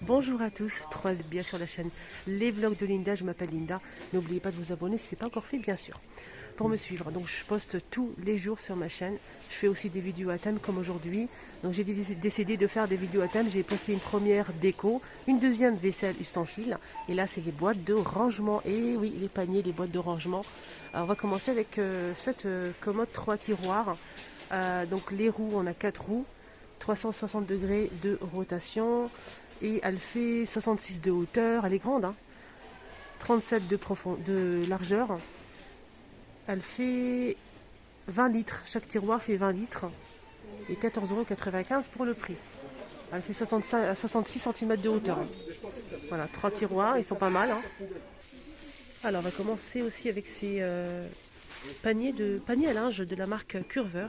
Bonjour à tous, bien sur la chaîne Les Vlogs de Linda, je m'appelle Linda. N'oubliez pas de vous abonner si ce n'est pas encore fait, bien sûr, pour me suivre. Donc je poste tous les jours sur ma chaîne. Je fais aussi des vidéos à thème comme aujourd'hui. Donc j'ai décidé de faire des vidéos à thème. J'ai posté une première déco, une deuxième vaisselle ustensile. Et là c'est les boîtes de rangement. Et oui, les paniers, les boîtes de rangement. Alors, on va commencer avec cette commode 3 tiroirs. Donc les roues, on a 4 roues. 360 degrés de rotation et elle fait 66 de hauteur, elle est grande, hein, 37 de largeur, elle fait 20 litres, chaque tiroir fait 20 litres et 14,95 € pour le prix. Elle fait 66 cm de hauteur. Voilà, 3 tiroirs, ils sont pas mal. Hein. Alors on va commencer aussi avec ces paniers à linge de la marque Curver.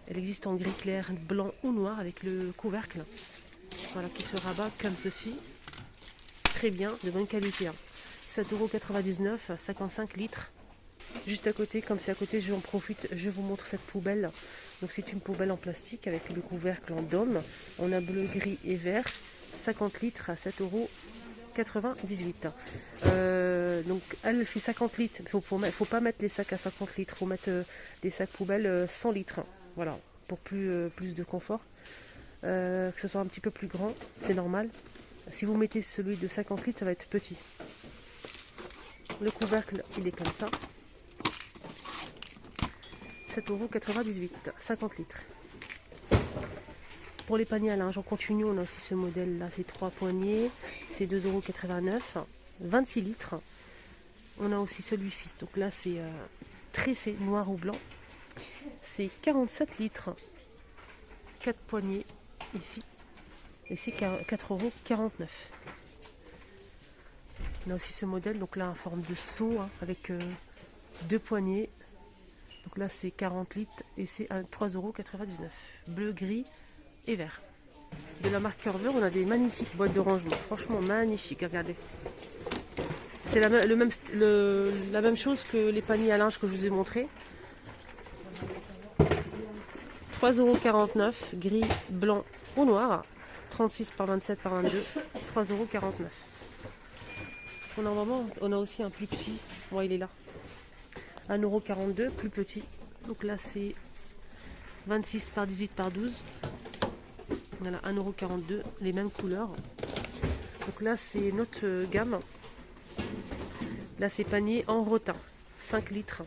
Elle existe en gris clair, blanc ou noir avec le couvercle. Voilà, qui se rabat comme ceci. Très bien, de bonne qualité. Hein. 7,99 €, 55 litres. Juste à côté, comme c'est à côté, j'en profite, je vous montre cette poubelle. Donc c'est une poubelle en plastique avec le couvercle en dôme. On a bleu, gris et vert. 50 litres à 7,98 €. Donc elle fait 50 litres. Il ne faut pas mettre les sacs à 50 litres. Il faut mettre les sacs poubelles 100 litres. Voilà, pour plus de confort. Que ce soit un petit peu plus grand, c'est normal. Si vous mettez celui de 50 litres, ça va être petit. Le couvercle, il est comme ça. 7,98 €, 50 litres. Pour les paniers à linge, on continue. On a aussi ce modèle-là, c'est 3 poignées. C'est 2,89 €, 26 litres. On a aussi celui-ci. Donc là, c'est tressé noir ou blanc. C'est 47 litres. 4 poignées ici. Et c'est 4,49 €. On a aussi ce modèle, donc là en forme de seau, hein, avec 2 poignées. Donc là c'est 40 litres et c'est à 3,99 €. Bleu, gris et vert. De la marque Curver, on a des magnifiques boîtes de rangement. Franchement magnifiques, regardez. C'est la même chose que les paniers à linge que je vous ai montré. 3,49 €, gris, blanc ou noir. 36 par 27 par 22, 3,49 €. On a aussi un plus petit. Bon, il est là. 1,42 €, plus petit. Donc là, c'est 26 par 18 par 12. Voilà, 1,42 €, les mêmes couleurs. Donc là, c'est notre gamme. Là, c'est panier en rotin. 5 litres.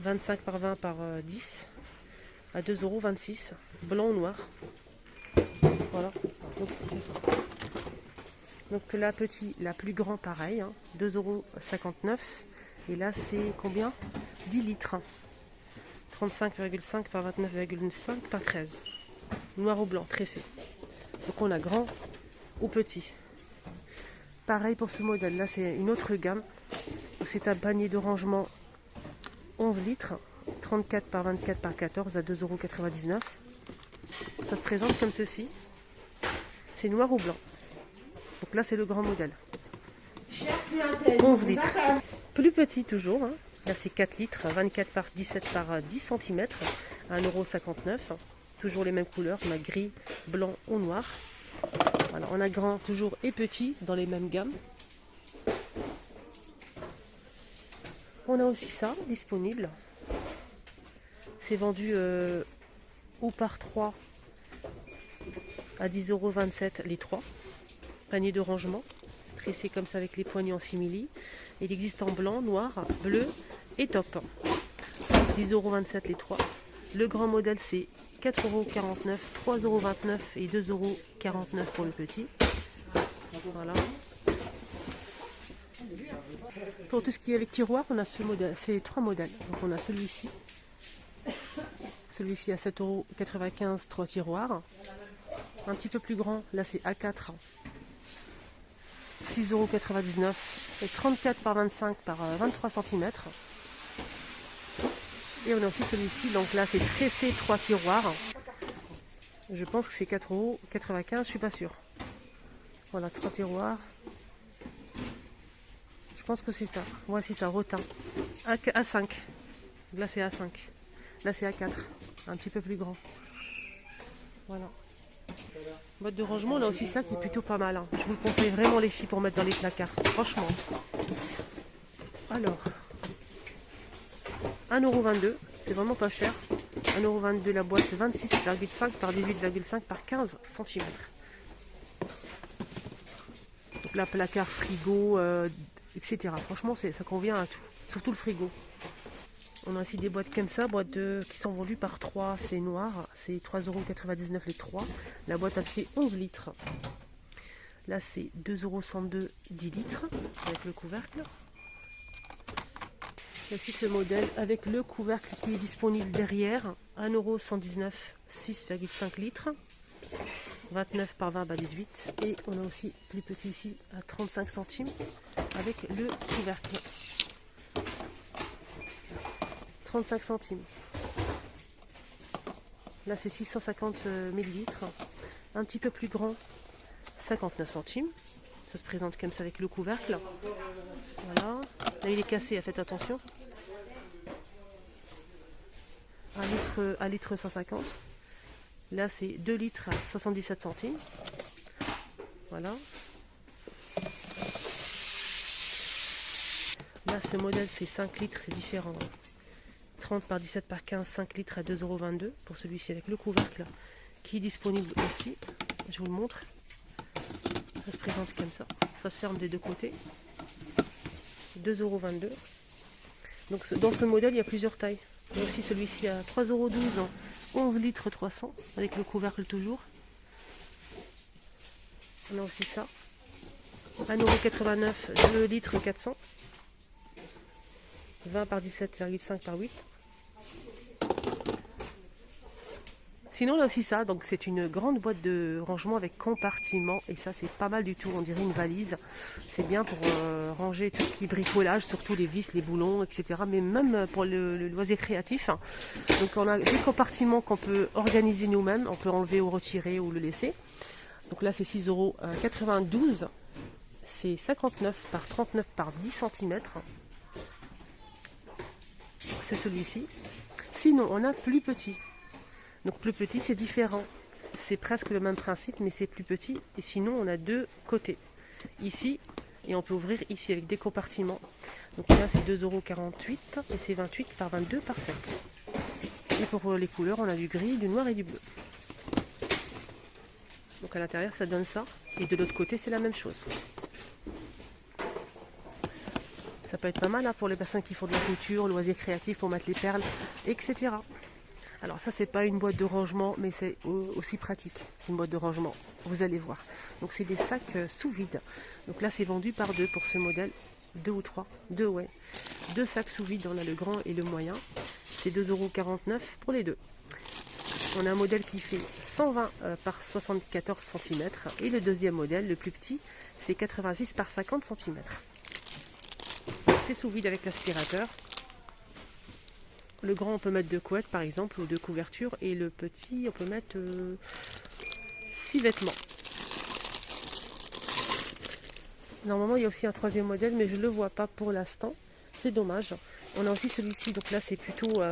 25 par 20 par 10. À 2,26 €, blanc ou noir. Voilà. Donc la plus grand pareil, hein, 2,59 €. Et là c'est combien? 10 litres. 35,5 par 29,5 par 13. Noir ou blanc, tressé. Donc on a grand ou petit. Pareil pour ce modèle, là c'est une autre gamme. C'est un panier de rangement 11 litres. 34 par 24 par 14 à 2,99 €. Ça se présente comme ceci. C'est noir ou blanc. Donc là c'est le grand modèle. 11 litres. Plus petit toujours. Hein. Là c'est 4 litres. 24 par 17 par 10 cm. À 1,59 €. Toujours les mêmes couleurs. On a gris, blanc ou noir. Voilà, on a grand toujours et petit dans les mêmes gammes. On a aussi ça disponible. C'est vendu ou par 3 à 10,27 € les 3. Panier de rangement, tressé comme ça avec les poignées en simili. Il existe en blanc, noir, bleu et top. 10,27 € les 3. Le grand modèle c'est 4,49 €, 3,29 € et 2,49 € pour le petit. Voilà. Pour tout ce qui est avec tiroir, on a ce modèle, c'est 3 modèles. Donc on a celui-ci. Celui-ci à 7,95 €, 3 tiroirs. Un petit peu plus grand, là c'est A4. 6,99 € et 34 par 25 par 23 cm. Et on a aussi celui-ci, donc là c'est tressé 3 tiroirs. Je pense que c'est 4,95 €, je suis pas sûre. Voilà, 3 tiroirs. Je pense que c'est ça. Voici ça, rotin. A5. Là c'est A5. Là c'est A4. Un petit peu plus grand. Voilà. Boîte de rangement, on a aussi ça qui est plutôt pas mal. Hein. Je vous le conseille vraiment les filles pour mettre dans les placards. Franchement. Alors, 1,22 €. C'est vraiment pas cher. 1,22 € la boîte, 26,5 par 18,5 par 15 cm. Donc là, placard, frigo, etc. Franchement, ça convient à tout. Surtout le frigo. On a aussi des boîtes comme ça, qui sont vendues par 3, c'est noir, c'est 3,99 € les 3. La boîte elle fait 11 litres. Là c'est 2,102 € 10 litres avec le couvercle. Il y a aussi ce modèle avec le couvercle qui est disponible derrière, 1,119 €, 6,5 litres. 29 par 20 par 18. Et on a aussi plus petit ici à 35 centimes avec le couvercle. 35 centimes. Là c'est 650 millilitres. Un petit peu plus grand, 59 centimes. Ça se présente comme ça avec le couvercle. Voilà. Là il est cassé, faites attention. 1 litre 150. Là c'est 2 litres à 77 centimes. Voilà. Là ce modèle c'est 5 litres, c'est différent. 30 par 17 par 15, 5 litres à 2,22 € pour celui-ci avec le couvercle qui est disponible aussi. Je vous le montre. Ça se présente comme ça. Ça se ferme des deux côtés. 2,22 €. Donc dans ce modèle, il y a plusieurs tailles. Il y a aussi celui-ci à 3,12 € en 11 litres 300 avec le couvercle toujours. On a aussi ça. 1,89 €, 2 litres 400. 20 par 17,5 par 8. Sinon là aussi ça, donc c'est une grande boîte de rangement avec compartiment et ça c'est pas mal du tout, on dirait une valise. C'est bien pour ranger tout ce qui est bricolage, surtout les vis, les boulons, etc. Mais même pour le loisir créatif. Donc on a des compartiments qu'on peut organiser nous-mêmes, on peut enlever ou retirer ou le laisser. Donc là c'est 6,92 €, c'est 59 par 39 par 10 cm. C'est celui-ci. Sinon on a plus petit. Donc plus petit c'est différent, c'est presque le même principe mais c'est plus petit et sinon on a deux côtés, ici et on peut ouvrir ici avec des compartiments. Donc là c'est 2,48 € et c'est 28 par 22 par 7. Et pour les couleurs on a du gris, du noir et du bleu. Donc à l'intérieur ça donne ça et de l'autre côté c'est la même chose. Ça peut être pas mal hein, pour les personnes qui font de la couture, loisirs créatifs pour mettre les perles, etc. Alors ça c'est pas une boîte de rangement mais c'est aussi pratique qu'une boîte de rangement, vous allez voir. Donc c'est des sacs sous vide. Donc là c'est vendu par deux pour ce modèle, deux ou trois, deux ouais. Deux sacs sous vide, on a le grand et le moyen. C'est 2,49 € pour les deux. On a un modèle qui fait 120 par 74 cm et le deuxième modèle, le plus petit, c'est 86 par 50 cm. C'est sous vide avec l'aspirateur. Le grand, on peut mettre deux couettes par exemple, ou deux couvertures, et le petit, on peut mettre 6 vêtements. Normalement, il y a aussi un troisième modèle, mais je ne le vois pas pour l'instant. C'est dommage. On a aussi celui-ci, donc là, c'est plutôt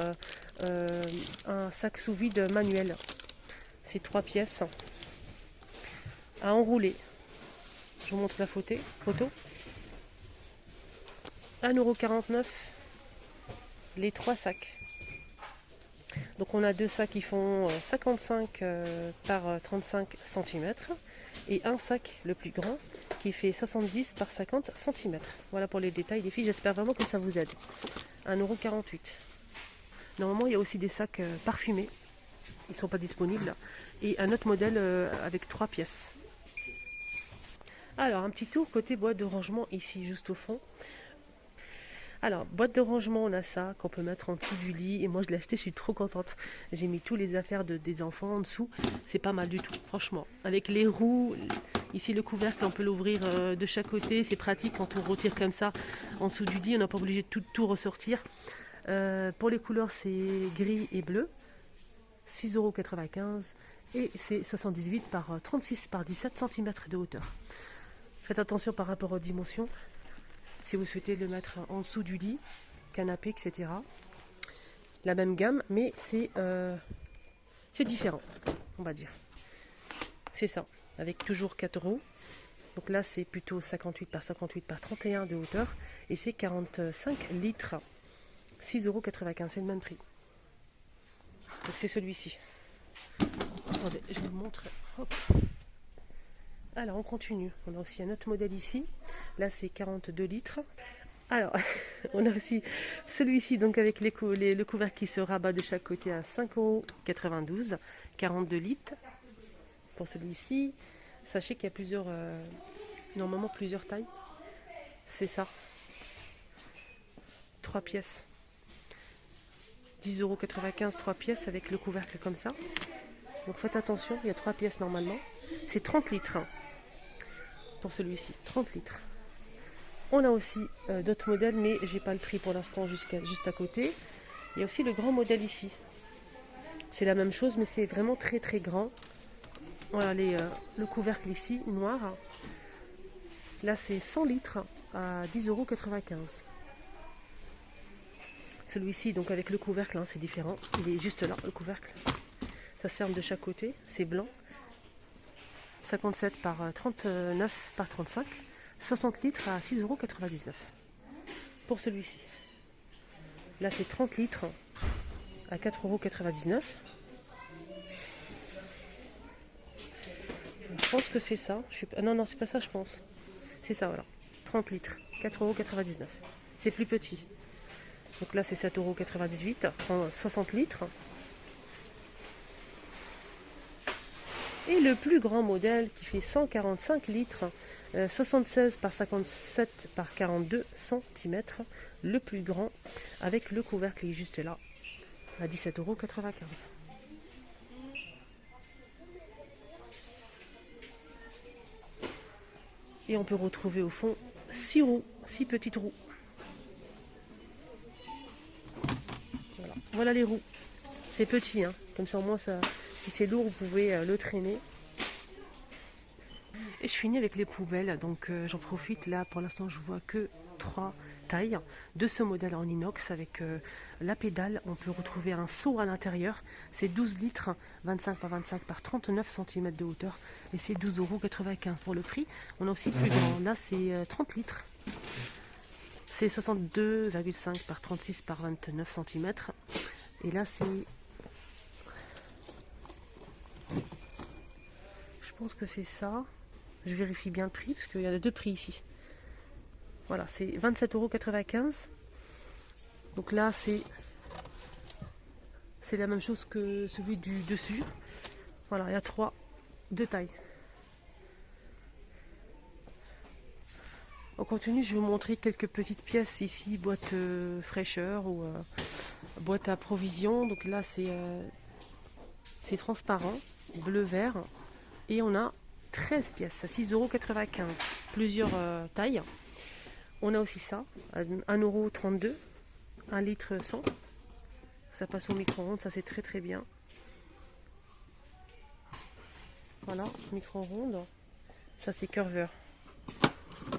un sac sous vide manuel. C'est 3 pièces à enrouler. Je vous montre la photo. 1,49 € les 3 sacs. Donc on a deux sacs qui font 55 par 35 cm et un sac le plus grand qui fait 70 par 50 cm. Voilà pour les détails des filles, j'espère vraiment que ça vous aide. 1,48 €. Normalement il y a aussi des sacs parfumés, ils ne sont pas disponibles. Et un autre modèle avec 3 pièces. Alors un petit tour côté boîte de rangement ici juste au fond. Alors, boîte de rangement, on a ça qu'on peut mettre en dessous du lit. Et moi, je l'ai acheté, je suis trop contente. J'ai mis tous les affaires des enfants en dessous. C'est pas mal du tout, franchement. Avec les roues, ici le couvercle, on peut l'ouvrir de chaque côté. C'est pratique quand on retire comme ça en dessous du lit. On n'est pas obligé de tout ressortir. Pour les couleurs, c'est gris et bleu. 6,95 € et c'est 78 par 36 par 17 cm de hauteur. Faites attention par rapport aux dimensions. Si vous souhaitez le mettre en dessous du lit, canapé, etc. La même gamme, mais c'est différent, on va dire. C'est ça, avec toujours 4 roues. Donc là, c'est plutôt 58 par 58 par 31 de hauteur. Et c'est 45 litres. 6,95 €, c'est le même prix. Donc c'est celui-ci. Attendez, je vous montre. Hop. Alors on continue. On a aussi un autre modèle ici. Là, c'est 42 litres. Alors, on a aussi celui-ci, donc avec le couvercle qui se rabat de chaque côté à 5,92 €, 42 litres. Pour celui-ci, sachez qu'il y a plusieurs, normalement plusieurs tailles. C'est ça. 3 pièces. 10,95 €, 3 pièces avec le couvercle comme ça. Donc faites attention, il y a 3 pièces normalement. C'est 30 litres. Pour celui-ci, 30 litres. On a aussi d'autres modèles, mais j'ai pas le prix pour l'instant juste à côté. Il y a aussi le grand modèle ici. C'est la même chose, mais c'est vraiment très très grand. Voilà le couvercle ici, noir. Là, c'est 100 litres à 10,95 €. Celui-ci, donc avec le couvercle, hein, c'est différent. Il est juste là, le couvercle. Ça se ferme de chaque côté. C'est blanc. 57 par 39 par 35. 60 litres à 6,99 € pour celui-ci. Là, c'est 30 litres à 4,99 €. Je pense que c'est ça. Non, non, c'est pas ça, je pense. C'est ça, voilà. 30 litres, 4,99 €. C'est plus petit. Donc là, c'est 7,98 €, 60 litres. Et le plus grand modèle qui fait 145 litres, 76 par 57 par 42 cm, le plus grand, avec le couvercle qui est juste là, à 17,95 €. Et on peut retrouver au fond 6 roues, 6 petites roues. Voilà, voilà les roues. C'est petit, hein. Comme ça au moins, ça, si c'est lourd, vous pouvez le traîner. Et je finis avec les poubelles, donc j'en profite. Là, pour l'instant, je vois que 3 tailles de ce modèle en inox avec la pédale. On peut retrouver un seau à l'intérieur. C'est 12 litres, 25 par 25 par 39 cm de hauteur. Et c'est 12,95 € pour le prix. On a aussi plus grand. Là, c'est 30 litres. C'est 62,5 par 36 par 29 cm. Et là, c'est... Je pense que c'est ça. Je vérifie bien le prix parce qu'il y en a 2 prix ici. Voilà, c'est 27,95 €. Donc là, c'est la même chose que celui du dessus. Voilà, il y a 2 tailles. On continue, je vais vous montrer quelques petites pièces ici, boîte fraîcheur ou boîte à provisions. Donc là, c'est transparent, bleu-vert. Et on a 13 pièces à 6,95 €, plusieurs tailles. On a aussi ça, à 1,32 €, 1 litre 100. Ça passe au micro-ondes, ça c'est très très bien. Voilà, micro-ondes. Ça c'est curveur.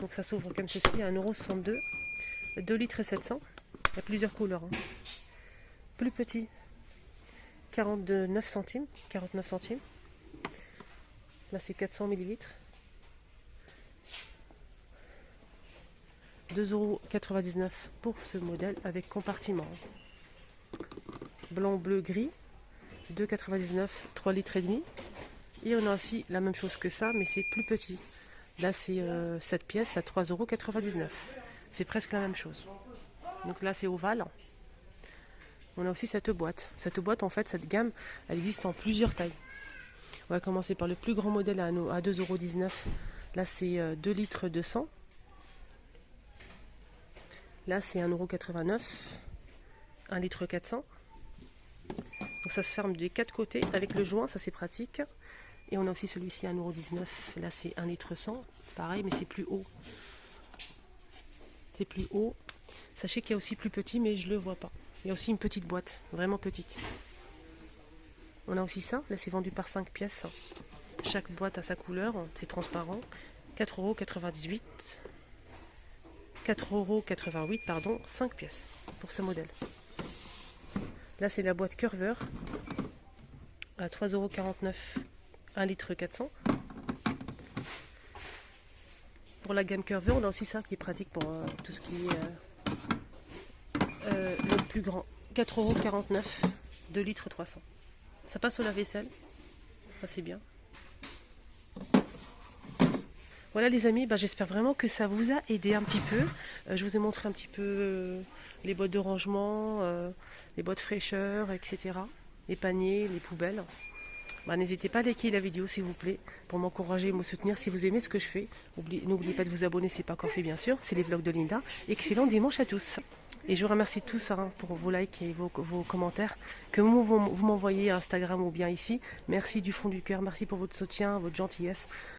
Donc ça s'ouvre comme ceci à 1,62 €, 2 litres 700. Il y a plusieurs couleurs. Hein. Plus petit, 49 centimes. Là, c'est 400 ml. 2,99 € pour ce modèle avec compartiment. Blanc, bleu, gris. 2,99 €, 3 litres et demi. Et on a aussi la même chose que ça, mais c'est plus petit. Là, c'est 7 pièces à 3,99 €. C'est presque la même chose. Donc là, c'est ovale. On a aussi cette boîte. Cette boîte, en fait, cette gamme, elle existe en plusieurs tailles. On va commencer par le plus grand modèle à 2,19 €. Là, c'est 2 litres 200. Là, c'est 1,89 €, 1 litre 400. Donc ça se ferme des 4 côtés avec le joint, ça c'est pratique. Et on a aussi celui-ci à 1,19 €. Là, c'est 1 litre 100. Pareil, mais c'est plus haut. C'est plus haut. Sachez qu'il y a aussi plus petit, mais je ne le vois pas. Il y a aussi une petite boîte, vraiment petite. On a aussi ça, là c'est vendu par 5 pièces. Chaque boîte a sa couleur, c'est transparent. 4,98 €. 4,88 €, pardon, 5 pièces pour ce modèle. Là c'est la boîte curveur à 3,49 €, 1 litre 400. pour la gamme curvée, on a aussi ça qui est pratique pour tout ce qui est le plus grand. 4,49 €, 2 litres 300. Ça passe au lave-vaisselle. Ça c'est bien. Voilà les amis, j'espère vraiment que ça vous a aidé un petit peu. Je vous ai montré un petit peu les boîtes de rangement, les boîtes fraîcheur, etc. Les paniers, les poubelles. N'hésitez pas à liker la vidéo s'il vous plaît, pour m'encourager et me soutenir si vous aimez ce que je fais. N'oubliez pas de vous abonner si ce n'est pas encore fait bien sûr. C'est les vlogs de Linda. Excellent dimanche à tous. Et je vous remercie tous pour vos likes et vos commentaires que vous m'envoyez à Instagram ou bien ici. Merci du fond du cœur, merci pour votre soutien, votre gentillesse.